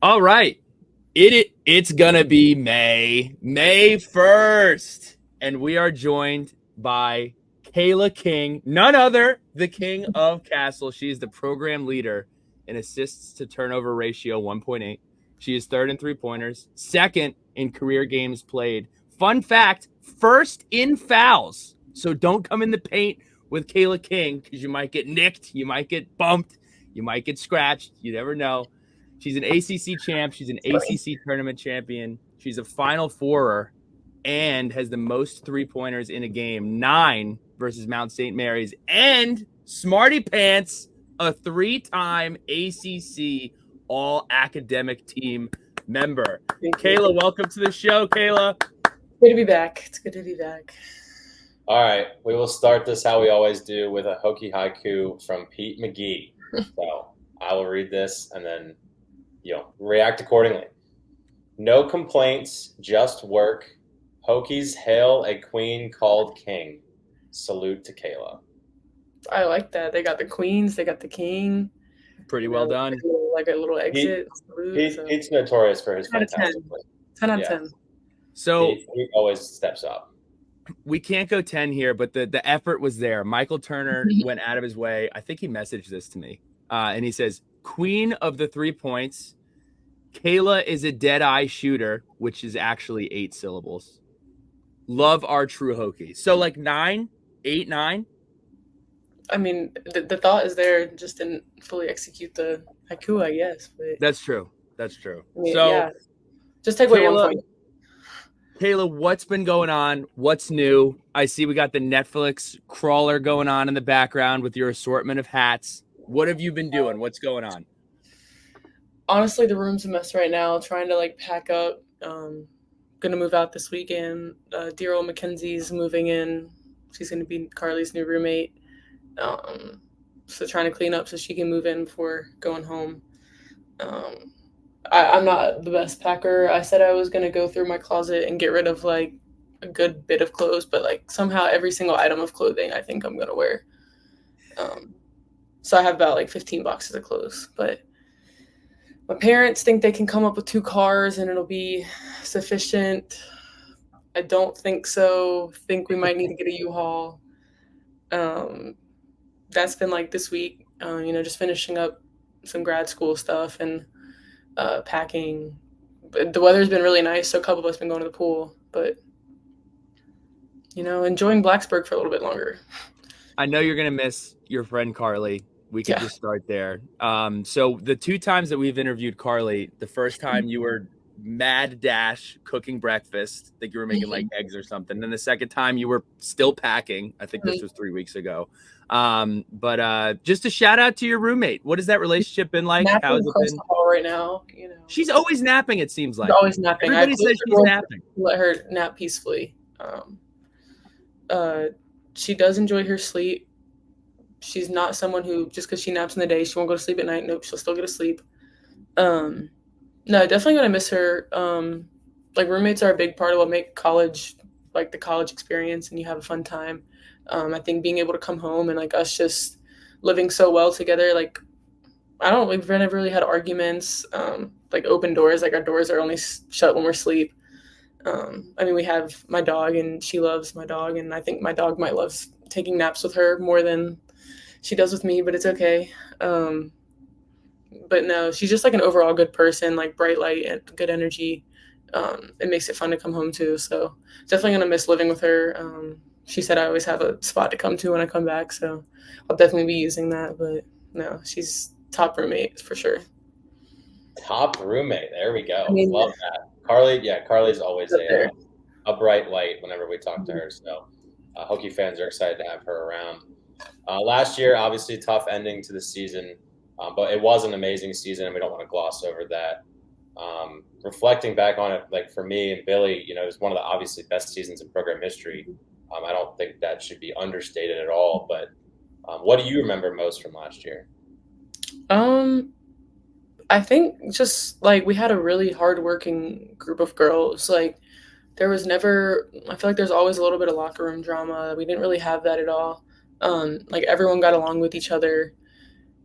All right. It's gonna be May 1st. And we are joined by Cayla King, none other, the king of Cassell. She is the program leader in assists to turnover ratio 1.8. She is third in 3-pointers, second in career games played. Fun fact, first in fouls. So don't come in the paint with Cayla King because you might get nicked, you might get bumped, you might get scratched. You never know. She's an ACC champ. She's an ACC tournament champion. She's a Final Fourer and has the most 3-pointers in a game, 9 versus Mount St. Mary's. And Smarty Pants, a 3-time ACC all-academic team member. Cayla, welcome to the show, Cayla. Good to be back. It's good to be back. All right, we will start this how we always do with a Hokey Haiku from Pete McGee. So I will read this and then react accordingly. No complaints, just work. Hokies hail a queen called king. Salute to Cayla. I like that. They got the queens, they got the king. Pretty well done. Like a little exit. He's notorious for his fantastic play. 10 out of 10. So he always steps up. We can't go 10 here, but the effort was there. Michael Turner went out of his way. I think he messaged this to me. And he says, queen of the 3 points. Cayla is a dead-eye shooter, which is actually 8 syllables. Love our true Hokies. So like 9, 8, 9? I mean, the thought is there, just didn't fully execute the haiku, I guess. But That's true. That's true. I mean, So yeah. Just take away 1 point. Cayla, what's been going on? What's new? I see we got the Netflix crawler going on in the background with your assortment of hats. What have you been doing? What's going on? Honestly, the room's a mess right now. Trying to pack up. Gonna move out this weekend. Dear old Mackenzie's moving in. She's gonna be Carly's new roommate. So trying to clean up so she can move in before going home. I'm not the best packer. I said I was gonna go through my closet and get rid of a good bit of clothes, but somehow every single item of clothing I think I'm gonna wear. So I have about 15 boxes of clothes, but my parents think they can come up with 2 cars and it'll be sufficient. I don't think so. Think we might need to get a U-Haul. That's been this week, just finishing up some grad school stuff and packing. But the weather's been really nice, so a couple of us have been going to the pool, but enjoying Blacksburg for a little bit longer. I know you're going to miss your friend Carly. We could just start there. So the 2 times that we've interviewed Carly, the first time you were mad dash cooking breakfast. I think you were making eggs or something. And the second time you were still packing. I think this was 3 weeks ago. But just a shout out to your roommate. What has that relationship been like? How has it been? Right now, She's always napping. It seems like she's always napping. Everybody says she's napping. Let her nap peacefully. She does enjoy her sleep. She's not someone who, just because she naps in the day, she won't go to sleep at night. Nope, she'll still get to sleep. No, definitely gonna miss her. Roommates are a big part of what make college, the college experience, and you have a fun time. I think being able to come home and us just living so well together, we've never really had arguments, open doors. Our doors are only shut when we're asleep. We have my dog, and she loves my dog, and I think my dog might love taking naps with her more than she does with me, but it's okay. But no, she's just an overall good person, bright light and good energy. It makes it fun to come home to. So definitely gonna miss living with her. She said I always have a spot to come to when I come back, so I'll definitely be using that. But no, she's top roommate for sure. Top roommate, there we go. Love that. Carly's always a bright light whenever we talk to her. So Hokie fans are excited to have her around. Last year, obviously, tough ending to the season, but it was an amazing season, and we don't want to gloss over that. Reflecting back on it, for me and Billy, it was one of the obviously best seasons in program history. I don't think that should be understated at all. But what do you remember most from last year? I think just we had a really hardworking group of girls. There was never, I feel there's always a little bit of locker room drama. We didn't really have that at all. Everyone got along with each other,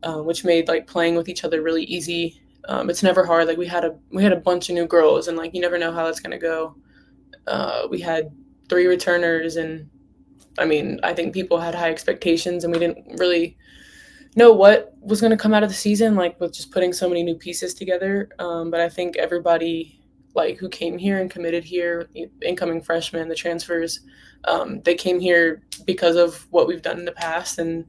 which made playing with each other really easy. It's never hard. Like we had a bunch of new girls, and like you never know how that's gonna go. We had 3 returners, and I mean, I think people had high expectations, and we didn't really know what was going to come out of the season, like with just putting so many new pieces together. But I think everybody, like who came here and committed here, incoming freshmen, the transfers, they came here because of what we've done in the past, and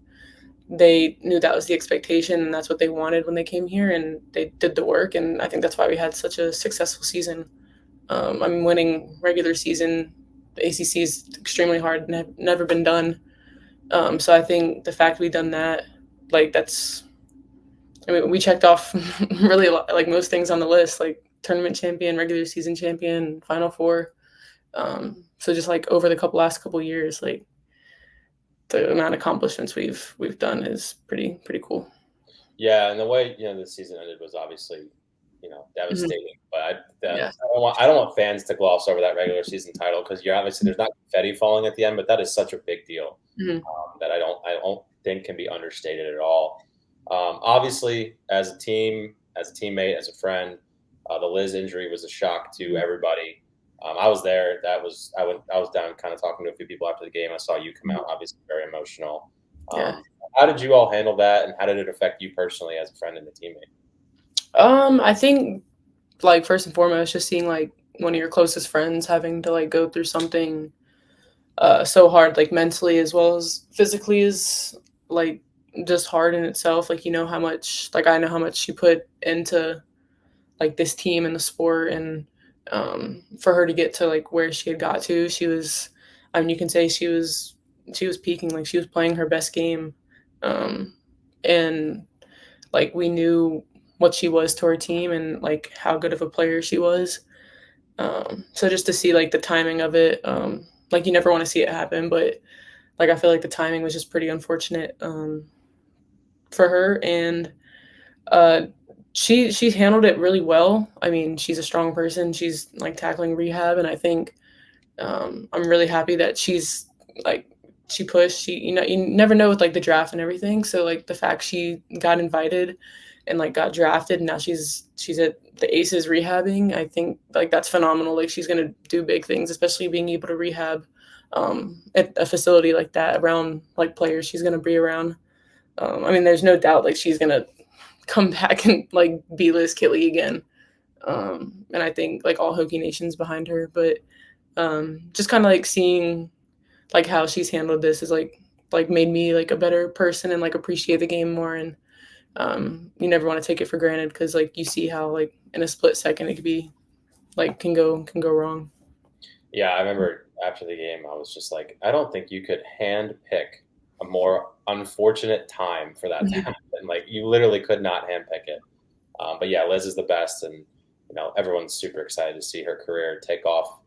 they knew that was the expectation, and that's what they wanted when they came here, and they did the work. And I think that's why we had such a successful season. I mean, winning regular season, the ACC is extremely hard and never been done. So I think the fact we've done that, like that's, I mean, we checked off really a lot, like most things on the list, like tournament champion, regular season champion, Final Four. So just like over the last couple years, like the amount of accomplishments we've done is pretty cool. Yeah, and the way the season ended was obviously devastating. Mm-hmm. But I don't want fans to gloss over that regular season title, because you're obviously there's not confetti falling at the end, but that is such a big deal that I don't think can be understated at all. Obviously, as a team, as a teammate, as a friend, the Liz injury was a shock to everybody. I was there. I was down kind of talking to a few people after the game. I saw you come out, obviously very emotional. How did you all handle that, and how did it affect you personally as a friend and a teammate? I think, like, first and foremost, just seeing like one of your closest friends having to like go through something so hard, like mentally as well as physically, is like just hard in itself. Like, how much, like I know how much she put into like this team and the sport, and for her to get to like where she had got to, she was, I mean, you can say she was peaking, like she was playing her best game. And like we knew what she was to our team and like how good of a player she was. So just to see like the timing of it, like you never want to see it happen, but like I feel like the timing was just pretty unfortunate for her. And she handled it really well. I mean, she's a strong person. She's like tackling rehab, and I think I'm really happy that she's like she pushed. You never know with like the draft and everything. So like the fact she got invited and like got drafted, and now she's at the Aces rehabbing, I think like that's phenomenal. Like she's gonna do big things, especially being able to rehab at a facility like that around like players she's gonna be around. I mean, there's no doubt like she's gonna come back and like be Liz Kitley again. And I think like all Hokie Nation's behind her, but just kind of like seeing like how she's handled this is like made me like a better person and like appreciate the game more. And you never want to take it for granted, because like you see how like in a split second it could be like can go wrong. Yeah, I remember after the game I was just like, I don't think you could hand pick a more unfortunate time for that to happen. Like you literally could not hand pick it. But yeah, Liz is the best, and everyone's super excited to see her career take off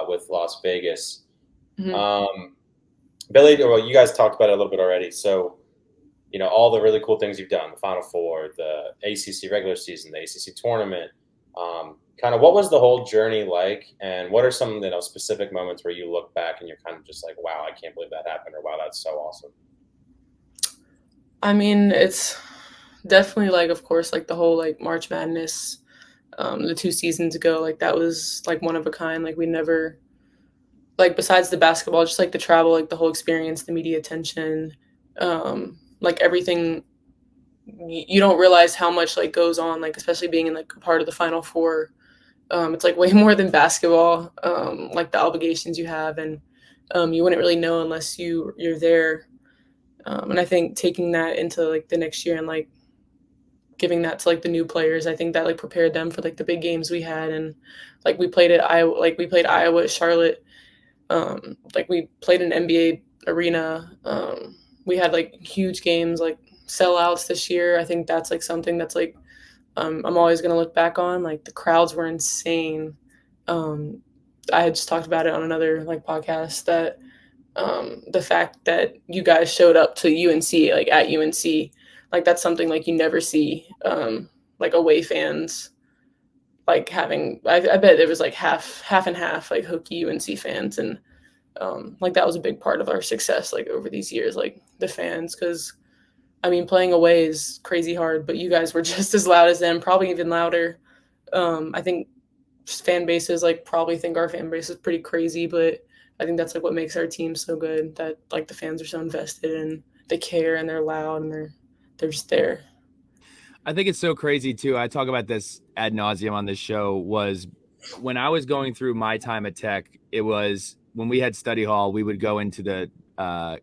with Las Vegas. Mm-hmm. Billy, well, you guys talked about it a little bit already. So, all the really cool things you've done, the Final Four, the ACC regular season, the ACC tournament, kind of what was the whole journey like? And what are some, specific moments where you look back and you're kind of just like, wow, I can't believe that happened, or wow, that's so awesome? I mean, it's definitely like, of course, like the whole like March Madness, the 2 seasons ago, like that was like one of a kind. Like we never, like besides the basketball, just like the travel, like the whole experience, the media attention, like everything. You don't realize how much like goes on, like especially being in like a part of the Final Four. It's like way more than basketball, like the obligations you have, and you wouldn't really know unless you're there. And I think taking that into like the next year and like giving that to like the new players, I think that like prepared them for like the big games we had. And like we played at Iowa, like we played Iowa at Charlotte. Like we played an NBA arena. We had like huge games, like sellouts this year. I think that's like something that's like I'm always gonna look back on. Like the crowds were insane. I had just talked about it on another like podcast that the fact that you guys showed up to UNC, like at UNC, like that's something like you never see, like away fans, like having, I bet there was like half and half, like Hokey UNC fans. And like that was a big part of our success, like over these years, like the fans, because I mean, playing away is crazy hard, but you guys were just as loud as them, probably even louder. I think fan bases like probably think our fan base is pretty crazy, but I think that's like what makes our team so good, that like the fans are so invested and they care and they're loud and they're just there. I think it's so crazy too. I talk about this ad nauseum on this show. Was when I was going through my time at Tech, it was when we had study hall, we would go into the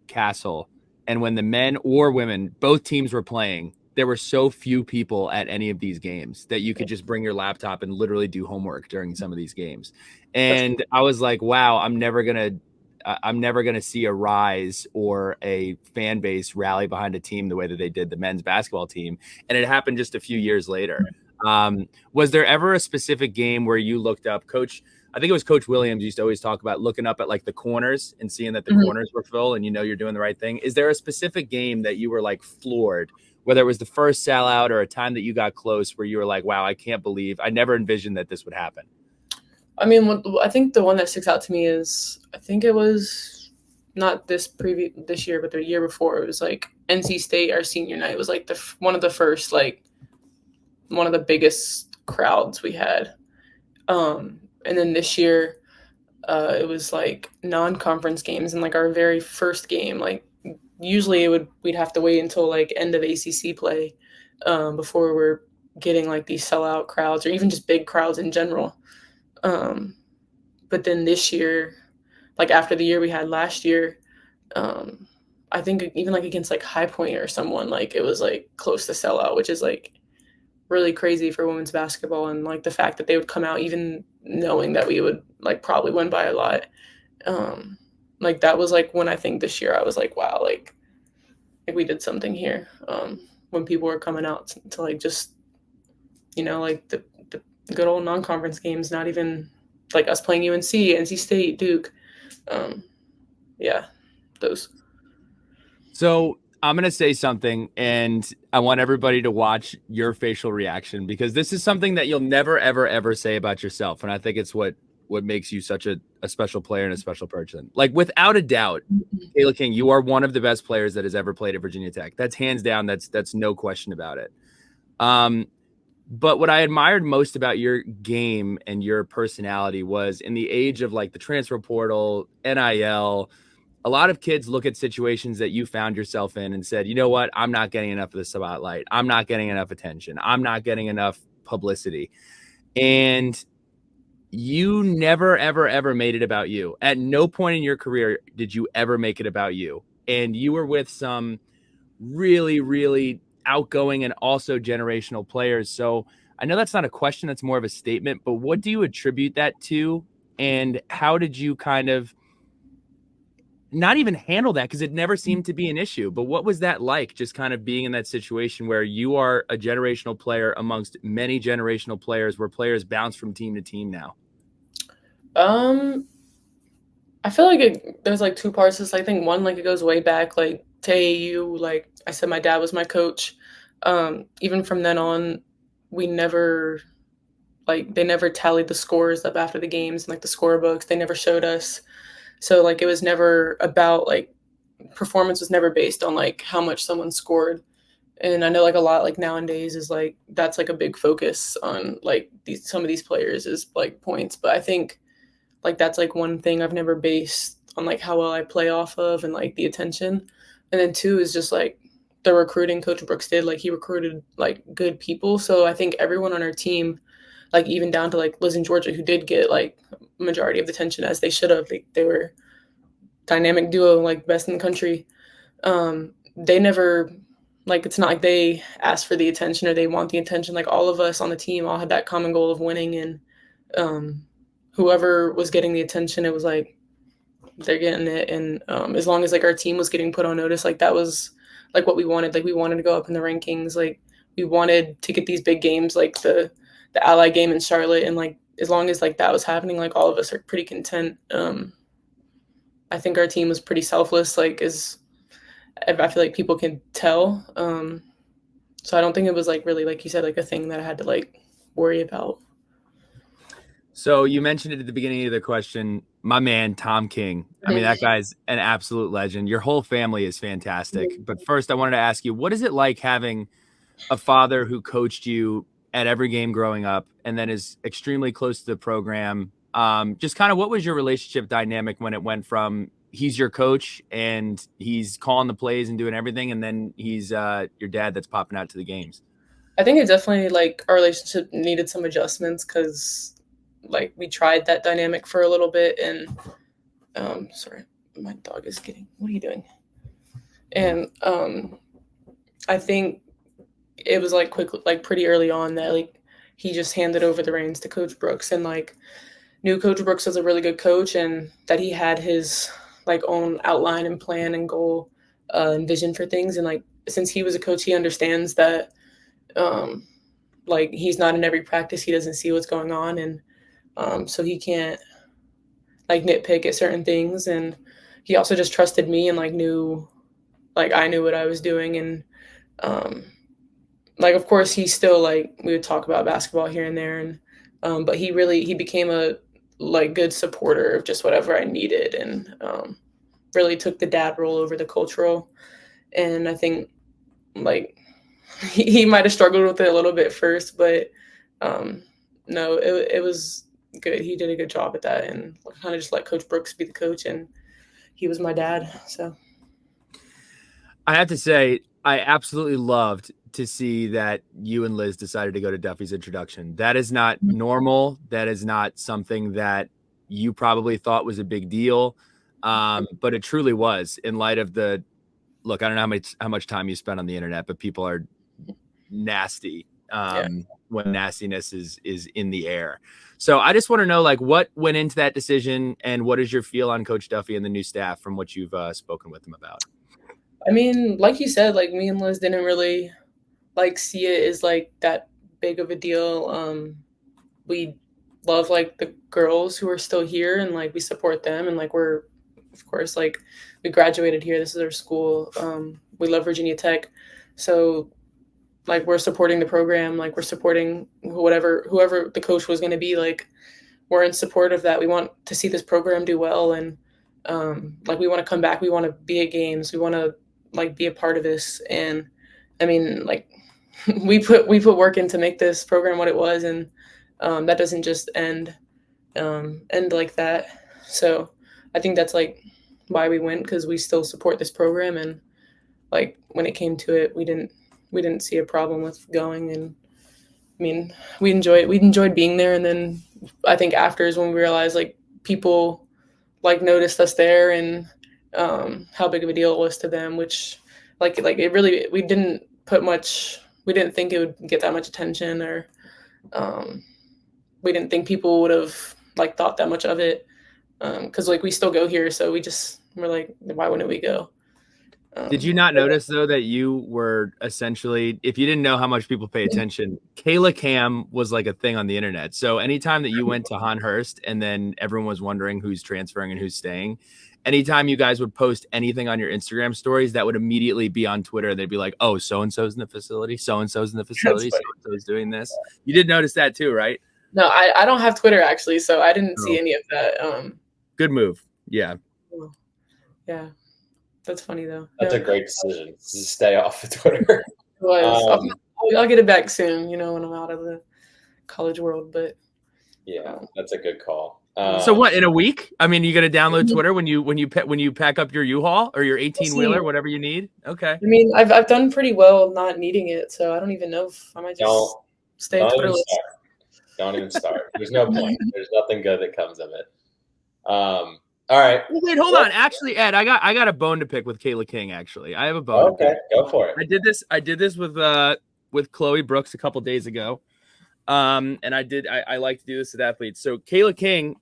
Cassell, and when the men or women, both teams were playing, there were so few people at any of these games that you could just bring your laptop and literally do homework during some of these games. And I was like, wow, I'm never gonna see a rise or a fan base rally behind a team the way that they did the men's basketball team. And it happened just a few years later. Was there ever a specific game where you looked up, Coach? I think it was Coach Williams used to always talk about looking up at like the corners and seeing that the corners were full and you're doing the right thing. Is there a specific game that you were like floored, whether it was the first sellout or a time that you got close where you were like, wow, I can't believe I never envisioned that this would happen? I mean, I think the one that sticks out to me is, I think it was not this year, but the year before. It was like NC State, our senior night, was like one of the first, like one of the biggest crowds we had. And then this year, it was like non-conference games, and like our very first game, like usually we'd have to wait until like end of ACC play before we're getting like these sellout crowds or even just big crowds in general. But then this year, like after the year we had last year, I think even like against like High Point or someone, like it was like close to sellout, which is like really crazy for women's basketball. And like the fact that they would come out even knowing that we would like probably win by a lot. Like that was like when I think this year I was like, wow, like we did something here. When people were coming out to like just, like the good old non-conference games, not even like us playing UNC, NC State, Duke. Yeah, those. So I'm going to say something, and I want everybody to watch your facial reaction, because this is something that you'll never, ever, ever say about yourself. And I think it's what makes you such a special player and a special person. Like, without a doubt, Cayla King, you are one of the best players that has ever played at Virginia Tech. That's hands down. That's no question about it. But what I admired most about your game and your personality was, in the age of like the transfer portal, NIL, a lot of kids look at situations that you found yourself in and said, you know what, I'm not getting enough of the spotlight. I'm not getting enough attention. I'm not getting enough publicity. And you never, ever, ever made it about you. At no point in your career did you ever make it about you. And you were with some really, really outgoing and also generational players. So I know that's not a question, that's more of a statement, but what do you attribute that to? And how did you kind of not even handle that? Because it never seemed to be an issue. But what was that like, just kind of being in that situation where you are a generational player amongst many generational players, where players bounce from team to team now? I feel like there's like two parts to this. I think one, like it goes way back, like to AAU. Like I said, my dad was my coach. Even from then on, we never, like they never tallied the scores up after the games and like the scorebooks. They never showed us. So like it was never about like performance was never based on like how much someone scored. And I know like a lot like nowadays is like that's like a big focus on like some of these players is like points. But I think like that's like one thing I've never based on like how well I play off of and like the attention. And then two is just like the recruiting Coach Brooks did. Like he recruited like good people. So I think everyone on our team, like even down to like Liz and Georgia, who did get like majority of the attention as they should have. They were dynamic duo, like best in the country. They never, like it's not like they asked for the attention or they want the attention. Like all of us on the team all had that common goal of winning, and whoever was getting the attention, it was like they're getting it. And as long as like our team was getting put on notice, like that was like what we wanted. Like we wanted to go up in the rankings. Like we wanted to get these big games, like the Ally game in Charlotte, and like as long as like that was happening, like all of us are pretty content. I think our team was pretty selfless, like as I feel like people can tell. So I don't think it was like really, like you said, like a thing that I had to like worry about. So you mentioned it at the beginning of the question, my man, Tom King. I mean, that guy's an absolute legend. Your whole family is fantastic. But first, I wanted to ask you, what is it like having a father who coached you at every game growing up and then is extremely close to the program? Just kind of what was your relationship dynamic when it went from he's your coach and he's calling the plays and doing everything, and then he's your dad that's popping out to the games? I think it definitely, like, our relationship needed some adjustments because, like, we tried that dynamic for a little bit, and sorry, my dog is getting, what are you doing? And I think it was like quick, like pretty early on that like he just handed over the reins to Coach Brooks, and like knew Coach Brooks was a really good coach and that he had his like own outline and plan and goal and vision for things. And like since he was a coach, he understands that like he's not in every practice, he doesn't see what's going on, and so he can't like nitpick at certain things. And he also just trusted me and like knew like I knew what I was doing. And like of course he still like we would talk about basketball here and there, and but he became a like good supporter of just whatever I needed, and really took the dad role over the cultural. And I think like he might have struggled with it a little bit first, but no, it was good. He did a good job at that, and kind of just let Coach Brooks be the coach, and he was my dad. So I have to say, I absolutely loved to see that you and Liz decided to go to Duffy's introduction. That is not normal. That is not something that you probably thought was a big deal. But it truly was, in light of the look. I don't know how much time you spent on the internet, but people are nasty when nastiness is in the air. So I just want to know, like, what went into that decision, and what is your feel on Coach Duffy and the new staff from what you've spoken with him about? I mean, like you said, like me and Liz didn't really like see it as like that big of a deal. We love like the girls who are still here, and like we support them, and like we're of course like we graduated here. This is our school. We love Virginia Tech, so like we're supporting the program. Like we're supporting whoever the coach was going to be. Like we're in support of that. We want to see this program do well, and like we want to come back. We want to be at games. We want to like be a part of this. And I mean, like we put work in to make this program what it was, and that doesn't just end like that. So I think that's like why we went, because we still support this program, and like when it came to it, we didn't see a problem with going. And I mean, we enjoyed being there. And then I think after is when we realized like people like noticed us there, and how big of a deal it was to them, which like it really, we didn't think it would get that much attention, or we didn't think people would have like thought that much of it, because like we still go here, so we're like, why wouldn't we go? Did you not notice though that you were essentially, if you didn't know how much people pay attention, Cayla Cam was like a thing on the internet. So anytime that you went to Hurst and then everyone was wondering who's transferring and who's staying, anytime you guys would post anything on your Instagram stories, that would immediately be on Twitter. They'd be like, oh, so-and-so's in the facility. So-and-so's in the facility. So-and-so's doing this. You did notice that too, right? No, I don't have Twitter actually, so I didn't see any of that. Good move. Yeah. Yeah. That's funny though. That's a great decision to stay off of Twitter. I'll get it back soon, when I'm out of the college world. But yeah, that's a good call. So what, in a week? I mean, you got to download Twitter when you pack up your U-Haul or your 18-wheeler, whatever you need. Okay. I mean, I've done pretty well not needing it, so I don't even know if I might just stay Twitterless. Don't even start. There's no point. There's nothing good that comes of it. All right. Well, wait, hold on. Actually, Ed, I got a bone to pick with Cayla King. Actually, I have a bone. Okay, go for it. I did this with Chloe Brooks a couple days ago, and I like to do this with athletes. So Cayla King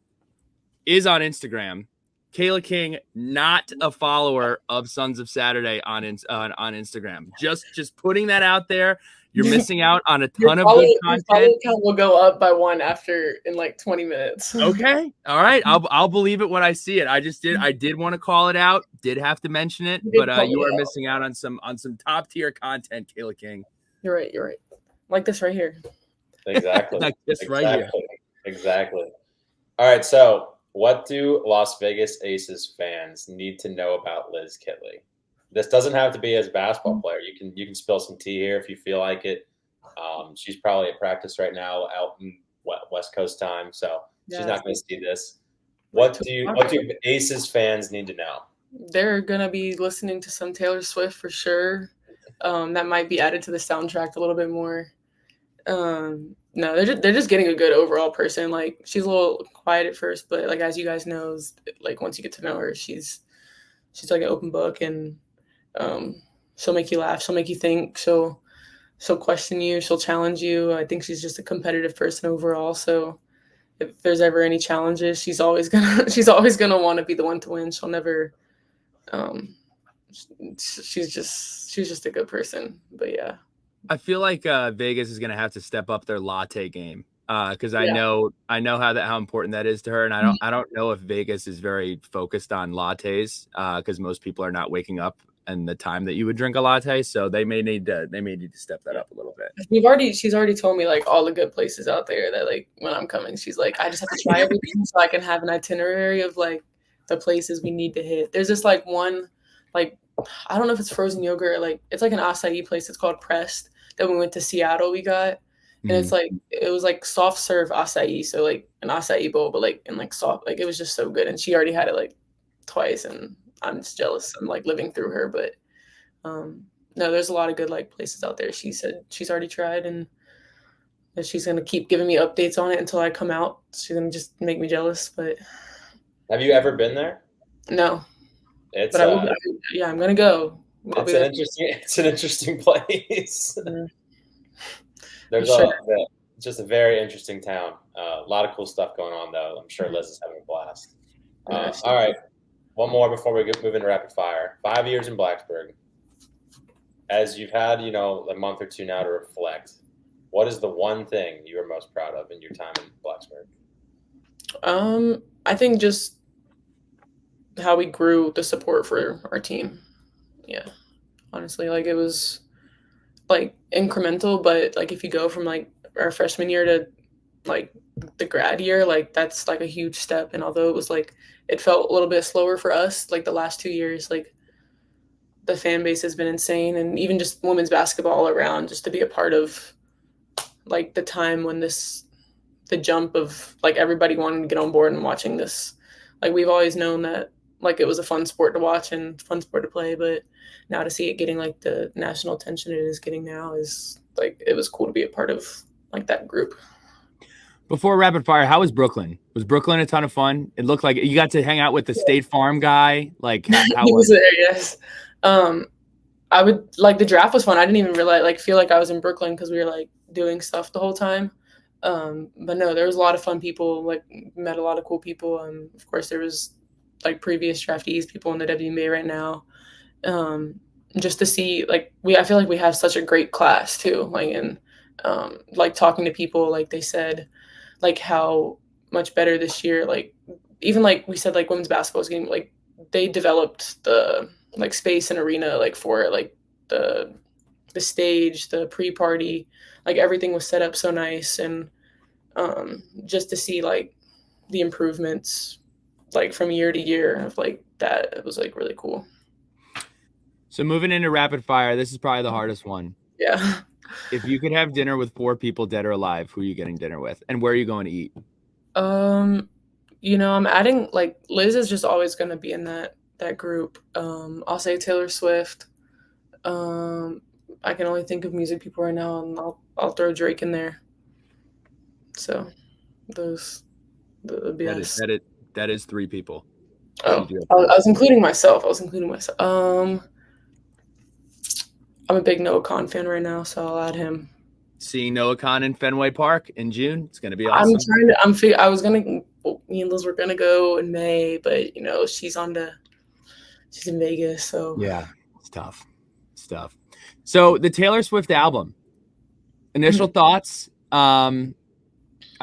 is on Instagram. Cayla King, not a follower of Sons of Saturday on Instagram. Just putting that out there. You're missing out on a ton of good content. Your follow count will go up by 1 in like 20 minutes. Okay. All right. I'll believe it when I see it. I did want to call it out. Did have to mention it, but you are missing out on some top tier content, Cayla King. You're right. Like this right here. Exactly. Like this right here. Exactly. All right, so what do Las Vegas Aces fans need to know about Liz Kitley? This doesn't have to be as a basketball player. You can spill some tea here if you feel like it. She's probably at practice right now out in West Coast time, so she's not going to see this. What do Aces fans need to know? They're gonna be listening to some Taylor Swift for sure. That might be added to the soundtrack a little bit more. No, they're just getting a good overall person. Like, she's a little quiet at first, but like, as you guys know, like, once you get to know her, she's like an open book, and she'll make you laugh, she'll make you think, she'll question you, she'll challenge you. I think she's just a competitive person overall. So if there's ever any challenges, she's always gonna want to be the one to win. She'll never. She's just a good person. But yeah. I feel like Vegas is going to have to step up their latte game because I know how important that is to her, and I don't know if Vegas is very focused on lattes because most people are not waking up and the time that you would drink a latte, so they may need to step that up a little bit. She's already told me like all the good places out there that like when I'm coming, she's like, I just have to try everything so I can have an itinerary of like the places we need to hit. There's this like one like I don't know if it's frozen yogurt or like it's like an acai place. It's called Pressed. Then we went to Seattle, we got, and it's like, it was like soft serve acai. So like an acai bowl, but like, and like soft, like it was just so good. And she already had it like twice, and I'm just jealous. I'm like living through her, but no, there's a lot of good like places out there. She said she's already tried, and that she's going to keep giving me updates on it until I come out. She's going to just make me jealous, but. Have you ever been there? No. It's, but I'm going to go. It's an interesting place. There's just a very interesting town. A lot of cool stuff going on, though. I'm sure Liz is having a blast. All right, one more before we move into rapid fire. 5 years in Blacksburg. As you've had, a month or two now to reflect, what is the one thing you are most proud of in your time in Blacksburg? I think just how we grew the support for our team. Yeah, honestly, like it was like incremental, but like if you go from like our freshman year to like the grad year, like that's like a huge step. And although it was like it felt a little bit slower for us, like the last 2 years, like the fan base has been insane, and even just women's basketball all around, just to be a part of like the time when the jump of like everybody wanting to get on board and watching this. Like we've always known that like it was a fun sport to watch and fun sport to play, but now to see it getting like the national attention it is getting now is like, it was cool to be a part of like that group. Before rapid fire, how was Brooklyn? Was Brooklyn a ton of fun? It looked like you got to hang out with the State Farm guy. Like how was there? Yes. I would like the draft was fun. I didn't even really feel like I was in Brooklyn because we were like doing stuff the whole time. But no, there was a lot of fun people, like met a lot of cool people. Of course there was like previous draftees, people in the WNBA right now. Just to see I feel like we have such a great class too. And talking to people, like they said, like how much better this year, like even like we said, like women's basketball is getting like they developed the like space and arena like for like the stage, the pre-party, like everything was set up so nice. And just to see like the improvements like from year to year of like that, it was like really cool. So moving into rapid fire, this is probably the hardest one. Yeah. If you could have dinner with 4 people, dead or alive, who are you getting dinner with, and where are you going to eat? I'm adding like Liz is just always going to be in that group. I'll say Taylor Swift. I can only think of music people right now, and I'll throw Drake in there. So those would be that is 3 people. Oh, I was including myself. I'm a big Noah Khan fan right now, so I'll add him. Seeing Noah Khan in Fenway Park in June, it's going to be awesome. Me and Liz were going to go in May, but she's in Vegas, so yeah, it's tough. So the Taylor Swift album, initial thoughts. I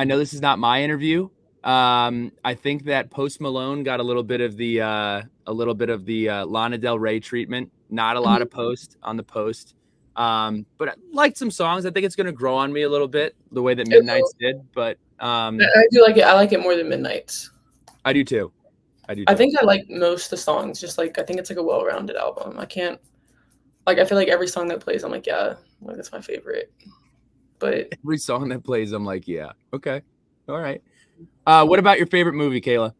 know this is not my interview. I think that Post Malone got a little bit of the Lana Del Rey treatment. Not a lot of post on the post. But I liked some songs. I think it's gonna grow on me a little bit, the way that Midnight's did. But I do like it. I like it more than Midnight's. I do too. I think I like most of the songs. Just like I think it's like a well-rounded album. I can't like I feel like every song that plays, I'm like, yeah, like that's my favorite. But every song that plays, I'm like, yeah, okay, all right. What about your favorite movie, Cayla?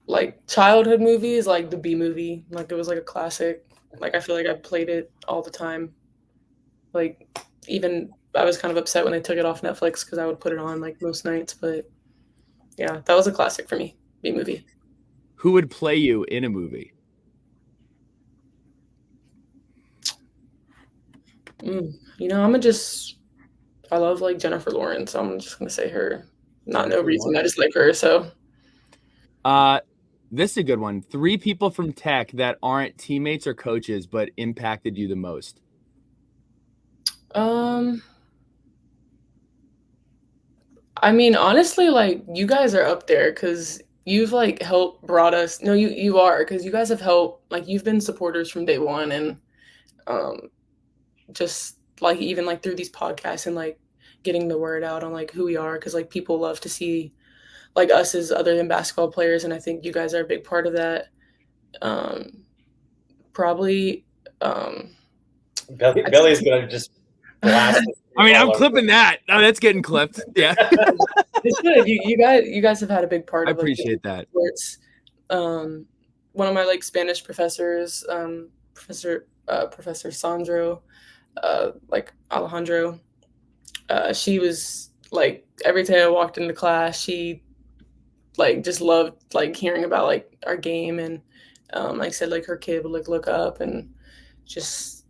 Like childhood movies, like the B movie, like it was like a classic. Like I feel like I played it all the time. Like even I was kind of upset when they took it off Netflix because I would put it on like most nights. But yeah, that was a classic for me. B movie. Who would play you in a movie? You know, I love like Jennifer Lawrence. So I'm just gonna say her. Not no reason. I just like her. So. This is a good one. 3 people from tech that aren't teammates or coaches, but impacted you the most. I mean, honestly, like you guys are up there because you've like helped brought us. No, you are because you guys have helped. Like you've been supporters from day one, and um, just like even like through these podcasts and like getting the word out on like who we are because like people love to see like us as other than basketball players, and I think you guys are a big part of that. Probably. Billy's gonna just blast. I mean, I'm clipping that. Oh, that's getting clipped. Yeah. It's good. You guys have had a big part I of like, appreciate that. Sports. One of my like Spanish professors, Professor Sandro, like Alejandro, she was like every day I walked into class, she like just loved like hearing about like our game and like I said like her kid would like look up and just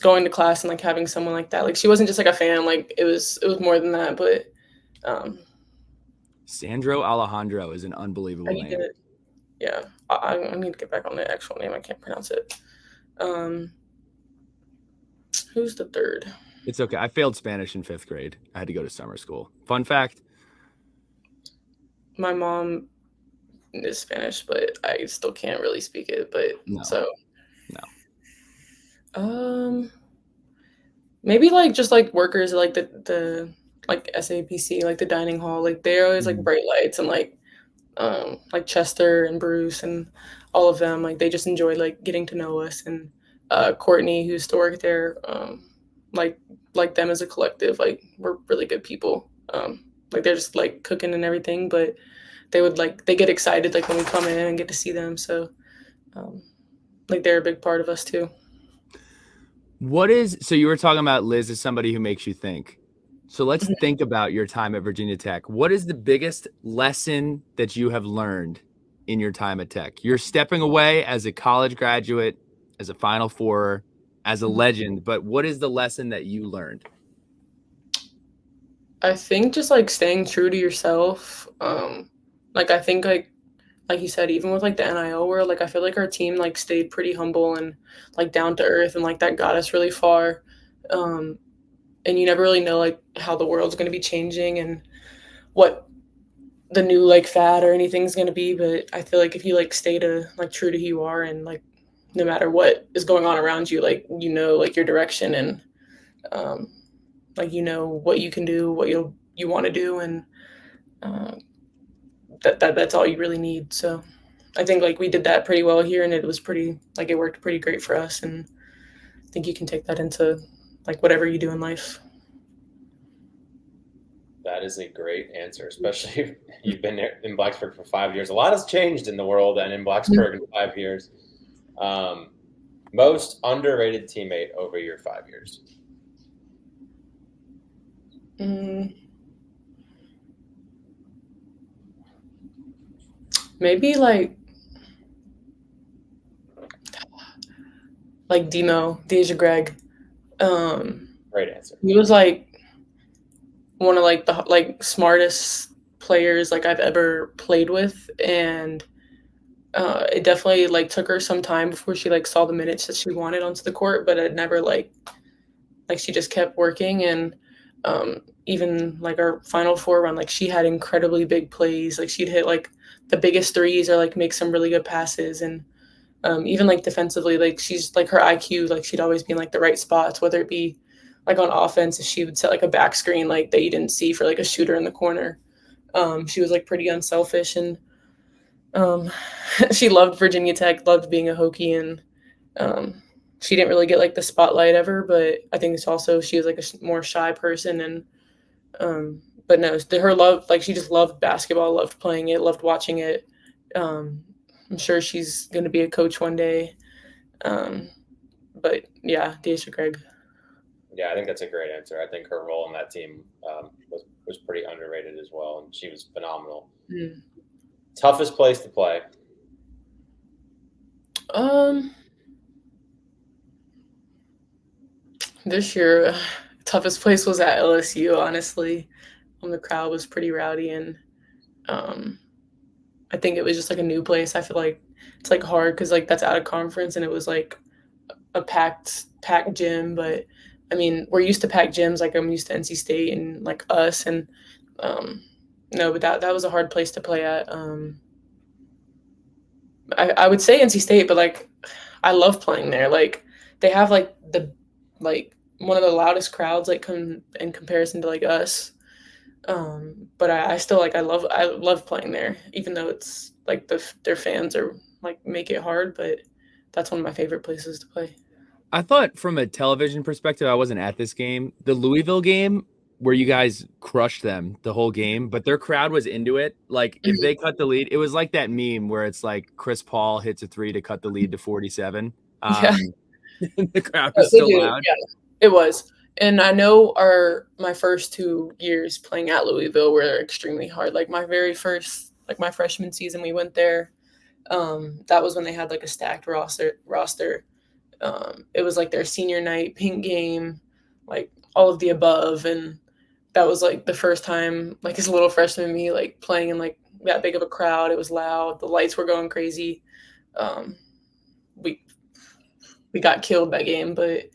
going to class and like having someone like that. Like she wasn't just like a fan, like it was more than that, but Sandro Alejandro is an unbelievable name. Yeah, I need to get back on the actual name. I can't pronounce it. Who's the third? It's okay. I failed Spanish in 5th grade. I had to go to summer school. Fun fact. My mom is Spanish, but I still can't really speak it. But no. Maybe like just like workers like the like SAPC, like the dining hall, like they're always like bright lights and like Chester and Bruce and all of them, like they just enjoy like getting to know us and Courtney who used to work there, like them as a collective, like we're really good people. Like they're just like cooking and everything, but they get excited like when we come in and get to see them. So like they're a big part of us too. So you were talking about Liz as somebody who makes you think. So let's think about your time at Virginia Tech. What is the biggest lesson that you have learned in your time at Tech? You're stepping away as a college graduate, as a Final Four, as a legend, but what is the lesson that you learned? I think just like staying true to yourself. Like I think like you said, even with like the NIL world, like I feel like our team like stayed pretty humble and like down to earth, and like that got us really far. And you never really know like how the world's going to be changing and what the new like fad or anything's going to be. But I feel like if you like stay to like true to who you are and like no matter what is going on around you, like you know like your direction and like you know what you can do, what you want to do, and that's all you really need. So I think like we did that pretty well here, and it worked pretty great for us. And I think you can take that into like whatever you do in life. That is a great answer, especially if you've been in Blacksburg for 5 years. A lot has changed in the world and in Blacksburg in 5 years. Most underrated teammate over your 5 years? Maybe like Deja Greg. Great answer. He was like one of like the like smartest players like I've ever played with, and it definitely like took her some time before she like saw the minutes that she wanted onto the court, but it never like she just kept working. And even like our Final Four run, like she had incredibly big plays. Like she'd hit like the biggest threes or like make some really good passes, and Even like defensively, like she's like her IQ, like she'd always be in like the right spots, whether it be like on offense, she would set like a back screen like that you didn't see for like a shooter in the corner. She was like pretty unselfish, and she loved Virginia Tech, loved being a Hokie, and she didn't really get like the spotlight ever. But I think it's also she was like a more shy person, and but no, her love, like she just loved basketball, loved playing it, loved watching it. I'm sure she's going to be a coach one day. But yeah, Deisha Craig. Yeah, I think that's a great answer. I think her role on that team was pretty underrated as well, and she was phenomenal. Mm. Toughest place to play? This year, toughest place was at LSU, honestly. The crowd was pretty rowdy, and I think it was just like a new place. I feel like it's like hard because like that's out of conference, and it was like a packed gym. But I mean, we're used to packed gyms. Like I'm used to NC State and like us, and no, but that was a hard place to play at. I would say NC State, but like I love playing there. Like they have like one of the loudest crowds like come in comparison to like us. But I still like I love playing there, even though it's like their fans are like make it hard. But that's one of my favorite places to play. I thought from a television perspective, I wasn't at this game. The Louisville game where you guys crushed them the whole game, but their crowd was into it. Like if they cut the lead, it was like that meme where it's like Chris Paul hits a 3 to cut the lead to 47. Yeah. The crowd was still loud. Yeah, it was. And I know my first 2 years playing at Louisville were extremely hard. Like my very first, like my freshman season, we went there. That was when they had like a stacked roster. It was like their senior night, pink game, like all of the above. And that was like the first time, like as a little freshman me, like playing in like that big of a crowd. It was loud. The lights were going crazy. We got killed that game, but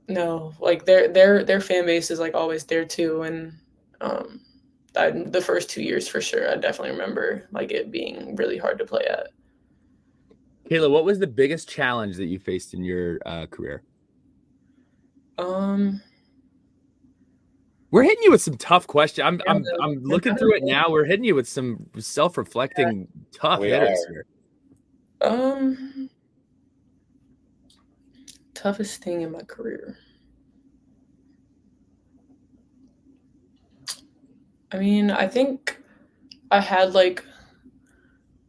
no, like their fan base is like always there too, and the first 2 years for sure, I definitely remember like it being really hard to play at. Cayla, what was the biggest challenge that you faced in your career? We're hitting you with some tough questions. I'm looking through it now. We're hitting you with some self-reflecting tough hitters here. Toughest thing in my career. I mean, I think I had like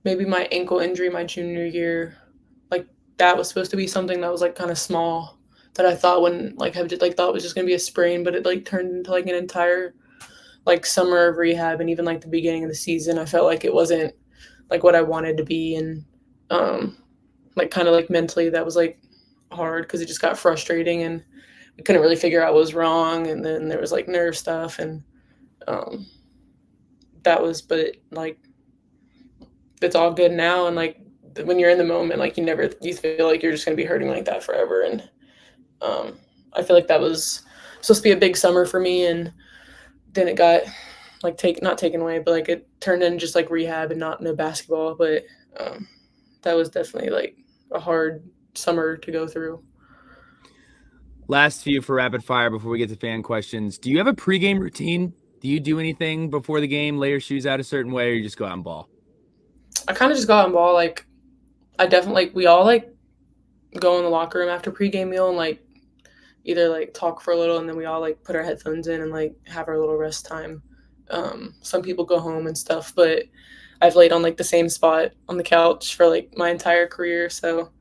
maybe my ankle injury my junior year. Like that was supposed to be something that was like kind of small that I thought thought it was just gonna be a sprain, but it like turned into like an entire like summer of rehab, and even like the beginning of the season, I felt like it wasn't like what I wanted to be, and like kind of like mentally that was like hard because it just got frustrating, and we couldn't really figure out what was wrong, and then there was like nerve stuff, and but like it's all good now, and like when you're in the moment, like you feel like you're just going to be hurting like that forever, and I feel like that was supposed to be a big summer for me, and then it got like not taken away, but like it turned into just like rehab and no basketball, but that was definitely like a hard summer to go through. Last few for rapid fire before we get to fan questions. Do you have a pregame routine? Do you do anything before the game, lay your shoes out a certain way, or you just go out and ball? I kind of just go out and ball. Like I definitely we all like go in the locker room after pregame meal and like either like talk for a little, and then we all like put our headphones in and like have our little rest time. Some people go home and stuff, but I've laid on like the same spot on the couch for like my entire career. So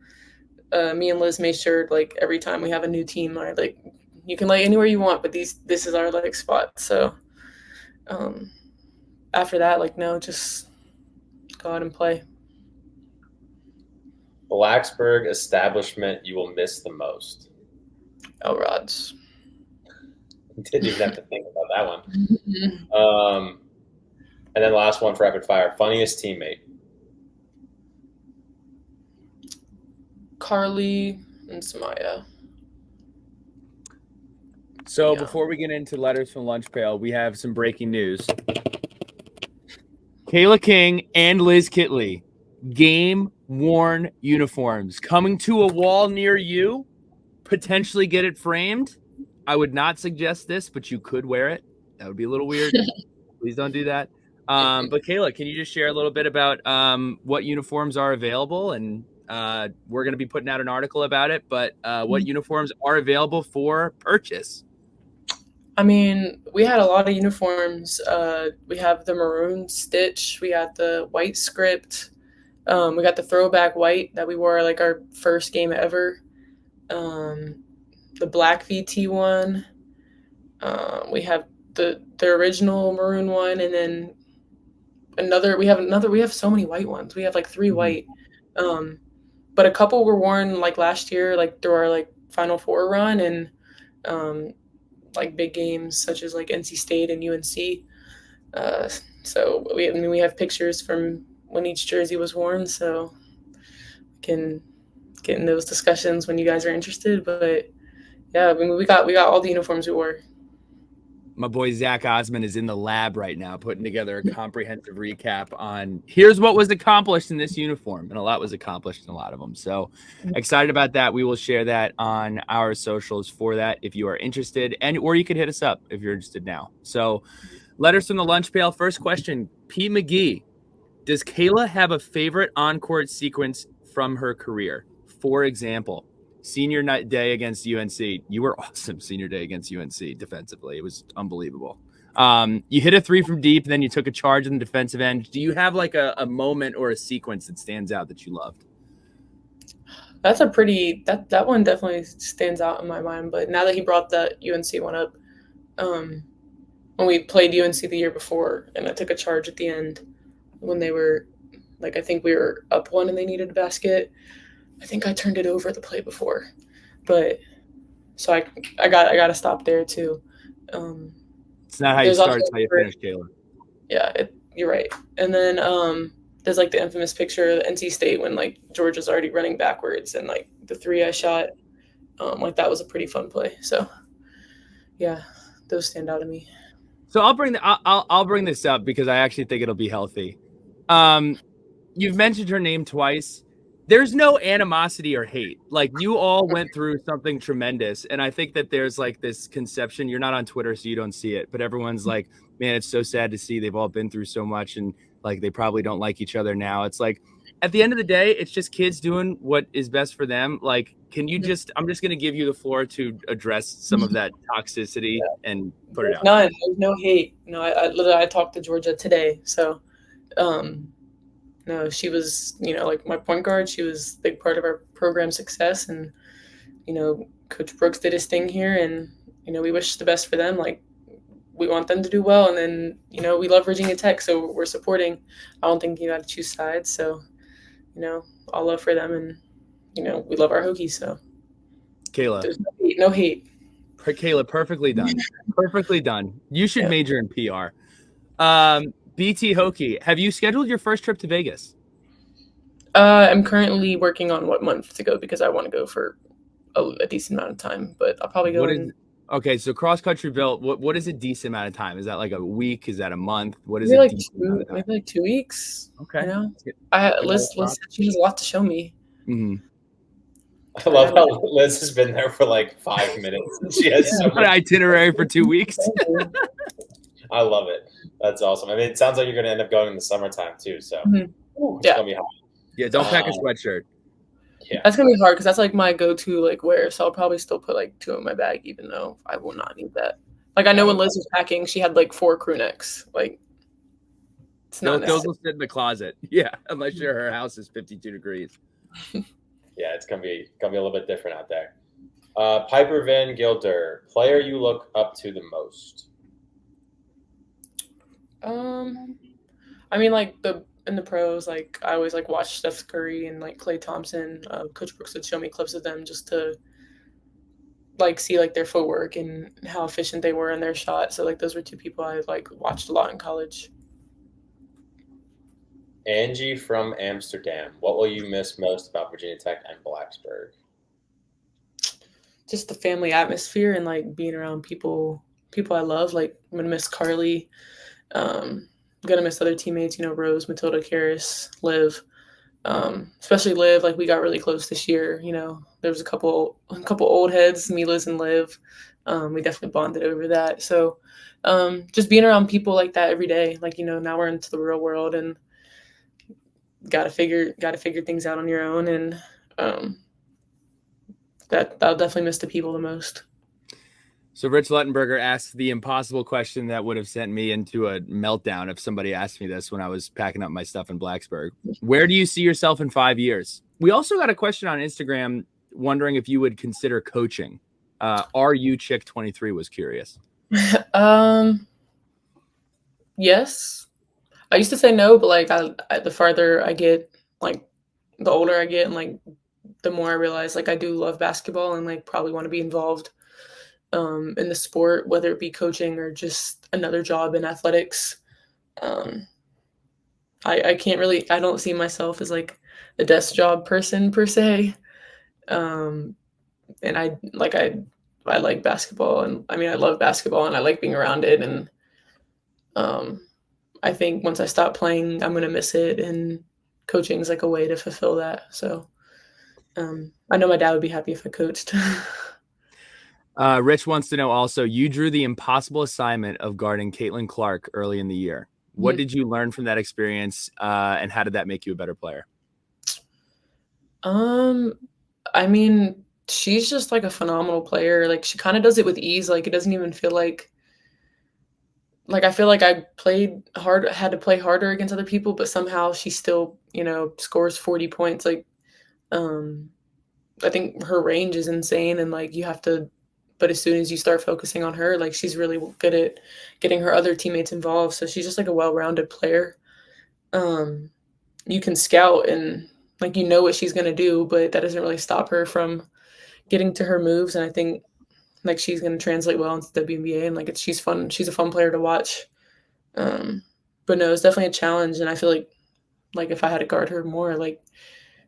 me and Liz made sure like every time we have a new team, or like you can lay anywhere you want, but this is our like spot. So after that, like no, just go out and play. Blacksburg establishment you will miss the most? Rods. Didn't even have to think about that one. And then last one for rapid fire. Funniest teammate? Carly and Samaya. So before we get into letters from Lunch Pail, we have some breaking news. Cayla King and Liz Kitley game-worn uniforms coming to a wall near you. Potentially get it framed. I would not suggest this, but you could wear it. That would be a little weird. Please don't do that. But Cayla, can you just share a little bit about what uniforms are available? And we're going to be putting out an article about it, but what uniforms are available for purchase? I mean, we had a lot of uniforms. We have the maroon stitch. We got the white script. We got the throwback white that we wore like our first game ever. The black VT one. We have the original maroon one, and then we have so many white ones. We have like 3 white. But a couple were worn like last year, like through our like Final Four run, and like big games such as like NC State and UNC. So we have pictures from when each jersey was worn, so we can get in those discussions when you guys are interested. But yeah, I mean, we got all the uniforms we wore. My boy Zach Osman is in the lab right now putting together a comprehensive recap on here's what was accomplished in this uniform, and a lot was accomplished in a lot of them. So excited about that. We will share that on our socials for that if you are interested, or you could hit us up if you're interested now. So letters from the lunch pail. First question, P. McGee. Does Cayla have a favorite on-court sequence from her career? For example, senior night day against UNC. You were awesome senior day against UNC defensively. It was unbelievable. You hit a 3 from deep, then you took a charge in the defensive end. Do you have like a moment or a sequence that stands out that you loved? That's a pretty that one definitely stands out in my mind. But now that he brought that UNC one up, when we played UNC the year before, and I took a charge at the end when they were like, I think we were up 1 and they needed a basket. I think I turned it over the play before, but so I got to stop there too. It's not how you start; it's how you finish, Cayla. Yeah, you're right. And then there's like the infamous picture of NC State when like Georgia's already running backwards, and like the 3 I shot, like that was a pretty fun play. So yeah, those stand out to me. So I'll bring this up because I actually think it'll be healthy. You've mentioned her name twice. There's no animosity or hate. Like, you all went through something tremendous. And I think that there's like this conception, you're not on Twitter, so you don't see it, but everyone's like, man, it's so sad to see they've all been through so much. And like, they probably don't like each other now. It's like, at the end of the day, it's just kids doing what is best for them. Like, I'm just going to give you the floor to address some of that toxicity and put it out. None. There's no hate. No, I talked to Georgia today. So, no, she was, like my point guard. She was a big part of our program success. And, Coach Brooks did his thing here. And, we wish the best for them. Like, we want them to do well. And then, we love Virginia Tech. So we're supporting. I don't think you got to choose sides. So, all love for them. And, we love our Hokies. So, Cayla. There's no hate. Cayla, perfectly done. Perfectly done. You should major in PR. BT Hokey, have you scheduled your first trip to Vegas? I'm currently working on what month to go because I want to go for a decent amount of time, but I'll probably go Okay, so cross country built. What is a decent amount of time? Is that like a week? Is that a month? What is maybe it? Maybe like 2 weeks. Okay. Liz, she has a lot to show me. Mm-hmm. I love how Liz has been there for like 5 minutes. She has so much itinerary for 2 weeks. I love it. That's awesome. I mean, it sounds like you're going to end up going in the summertime too. So it's going to be hot. Yeah, don't pack a sweatshirt. Yeah, that's going to be hard because that's like my go-to like wear. So I'll probably still put like 2 in my bag, even though I will not need that. Like I know when Liz was packing, she had like 4 crew necks. Like it's not those will sit in the closet. Yeah, unless her house is 52 degrees. Yeah, it's gonna be a little bit different out there. Piper Van Gilder, player you look up to the most. I mean, like in the pros, like I always like watch Steph Curry and like Klay Thompson. Coach Brooks would show me clips of them just to like see like their footwork and how efficient they were in their shot. So like those were 2 people I like watched a lot in college. Angie from Amsterdam, what will you miss most about Virginia Tech and Blacksburg? Just the family atmosphere and like being around people I love. Like I'm gonna miss Carly. I'm gonna miss other teammates, Rose, Matilda, Karis, Liv. Especially Liv. Like we got really close this year. You know, there was a couple old heads, Mila's and Liv. We definitely bonded over that. So just being around people like that every day. Like, you know, now we're into the real world and got to figure things out on your own. And I'll definitely miss the people the most. So Rich Luttenberger asked the impossible question that would have sent me into a meltdown if somebody asked me this when I was packing up my stuff in Blacksburg. Where do you see yourself in 5 years? We also got a question on Instagram wondering if you would consider coaching. Are you Chick 23 was curious. Yes. I used to say no, but like the farther I get, like the older I get, and like the more I realize like I do love basketball and like probably want to be involved in the sport, whether it be coaching or just another job in athletics. I can't really, I don't see myself as like a desk job person per se. And I like basketball, and I mean, I love basketball and I like being around it. And I think once I stop playing, I'm going to miss it. And coaching is like a way to fulfill that. So I know my dad would be happy if I coached. Rich wants to know also, you drew the impossible assignment of guarding Caitlin Clark early in the year. What did you learn from that experience, and how did that make you a better player? I mean, she's just like a phenomenal player. Like she kind of does it with ease. Like it doesn't even feel like I feel like I played hard, had to play harder against other people, but somehow she still, you know, scores 40 points. Like, I think her range is insane, and like you have to, but as soon as you start focusing on her, like she's really good at getting her other teammates involved. So she's just like a well-rounded player. You can scout and like you know what she's gonna do, but that doesn't really stop her from getting to her moves. And I think like she's gonna translate well into the WNBA, and like she's fun. She's a fun player to watch. But no, it's definitely a challenge, and I feel like if I had to guard her more, like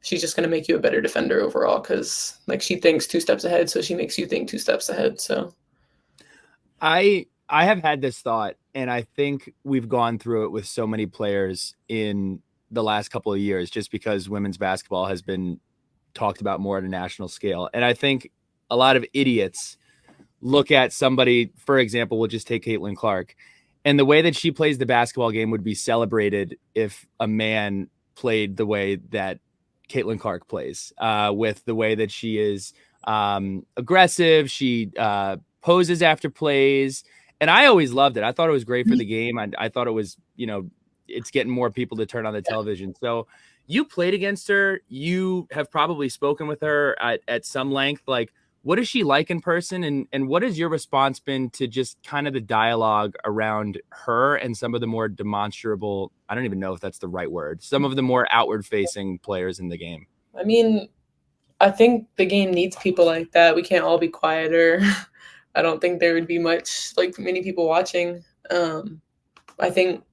she's just going to make you a better defender overall, because like she thinks 2 steps ahead, so she makes you think 2 steps ahead. So I have had this thought, and I think we've gone through it with so many players in the last couple of years, just because women's basketball has been talked about more at a national scale. And I think a lot of idiots look at somebody, for example, we'll just take Caitlin Clark, and the way that she plays the basketball game would be celebrated if a man played the way that Caitlin Clark plays, with the way that she is aggressive. She poses after plays. And I always loved it. I thought it was great for the game. I thought it was, you know, it's getting more people to turn on the television. So you played against her. You have probably spoken with her at some length. Like, what is she like in person? And what has your response been to just kind of the dialogue around her and some of the more demonstrable, I don't even know if that's the right word, some of the more outward facing players in the game? I mean, I think the game needs people like that. We can't all be quieter. I don't think there would be much, like many people watching. I think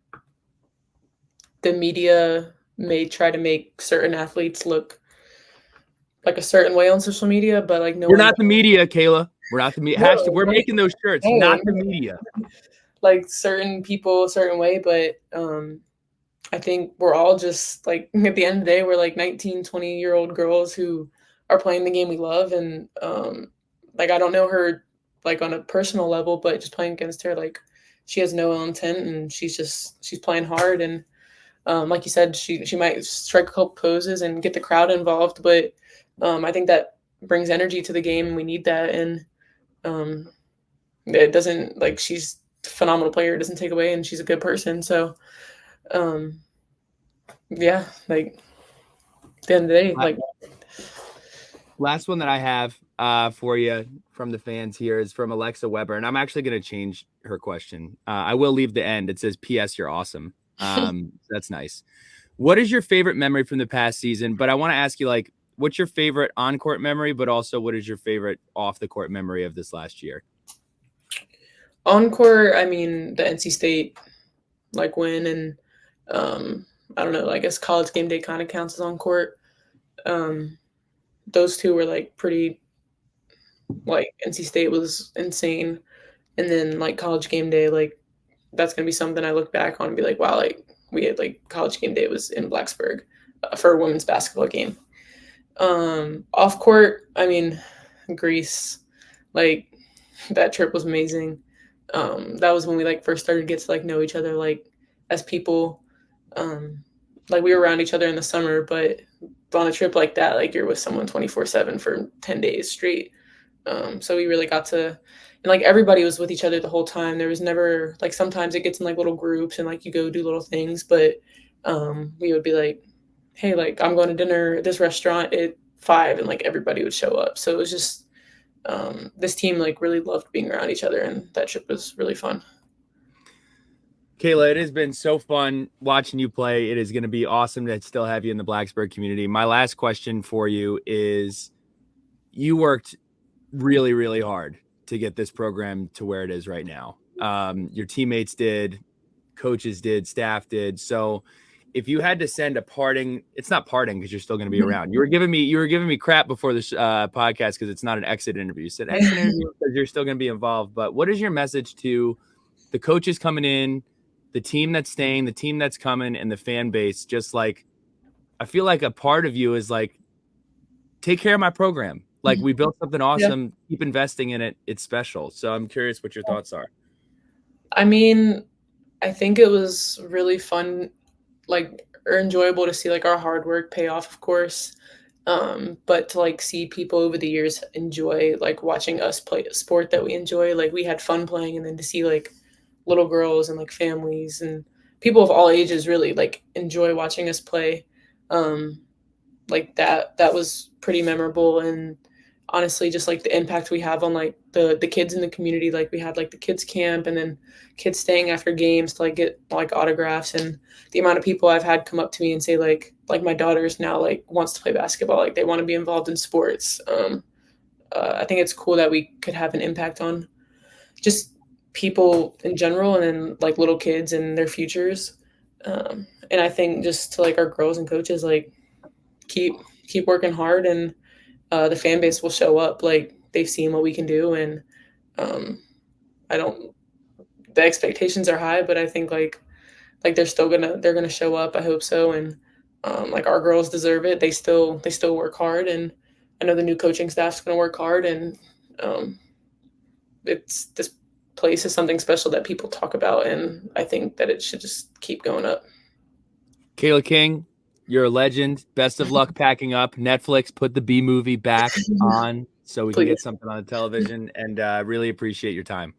the media may try to make certain athletes look like a certain way on social media, but like we're not the media, Cayla. We're not the media. No, we're making those shirts, not the media. Like certain people a certain way, but I think we're all just like at the end of the day, we're like 19, 20-year-old girls who are playing the game we love. And like I don't know her like on a personal level, but just playing against her, like she has no ill intent, and she's playing hard. And like you said, she might strike a couple poses and get the crowd involved, but I think that brings energy to the game, and we need that. And it doesn't, like, she's a phenomenal player. It doesn't take away, and she's a good person. So, yeah, like at the end of the day, like. Last one that I have for you from the fans here is from Alexa Weber, and I'm actually going to change her question. I will leave the end. It says, "P.S. You're awesome." That's nice. What is your favorite memory from the past season? But I want to ask you, like, what's your favorite on-court memory, but also what is your favorite off-the-court memory of this last year? On-court, I mean, the NC State, like, win, and I don't know, I guess College Game Day kind of counts as on-court. Those two were, like, pretty, like, NC State was insane, and then, like, College Game Day, like, that's going to be something I look back on and be like, wow, like, we had, like, College Game Day was in Blacksburg. for a women's basketball game. Off court, I mean, Greece, like that trip was amazing. That was when we like first started to get to like know each other like as people. Like we were around each other in the summer, but on a trip like that, like you're with someone 24/7 for 10 days straight. So we really got to, and like everybody was with each other the whole time. There was never like, sometimes it gets in like little groups and like you go do little things, but we would be like, hey, like I'm going to dinner at this restaurant at 5, and like everybody would show up. So it was just this team like really loved being around each other, and that trip was really fun. Cayla, it has been so fun watching you play. It is going to be awesome to still have you in the Blacksburg community. My last question for you is, you worked really, really hard to get this program to where it is right now. Your teammates did, coaches did, staff did. So if you had to send a parting, it's not parting because you're still going to be around. You were giving me crap before this podcast because it's not an exit interview. You said exit interview because you're still going to be involved. But what is your message to the coaches coming in, the team that's staying, the team that's coming, and the fan base? Just like, I feel like a part of you is like, take care of my program. Like, we built something awesome. Yeah. Keep investing in it. It's special. So I'm curious what your thoughts are. I mean, I think it was really fun, like, or enjoyable to see like our hard work pay off, of course. But to like see people over the years enjoy like watching us play a sport that we enjoy. Like we had fun playing, and then to see like little girls and like families and people of all ages really like enjoy watching us play. Like that was pretty memorable. And honestly, just like the impact we have on like the kids in the community. Like we had like the kids camp, and then kids staying after games to like get like autographs, and the amount of people I've had come up to me and say like my daughter's now like wants to play basketball. Like they want to be involved in sports. I think it's cool that we could have an impact on just people in general, and then like little kids and their futures. And I think just to like our girls and coaches, like keep working hard, and the fan base will show up. Like they've seen what we can do, and the expectations are high, but I think like they're gonna show up. I hope so. And like our girls deserve it. They still work hard, and I know the new coaching staff's gonna work hard, and this place is something special that people talk about, and I think that it should just keep going up. Cayla King, you're a legend. Best of luck packing up. Netflix, put the B movie back on so we can get something on the television, and really appreciate your time.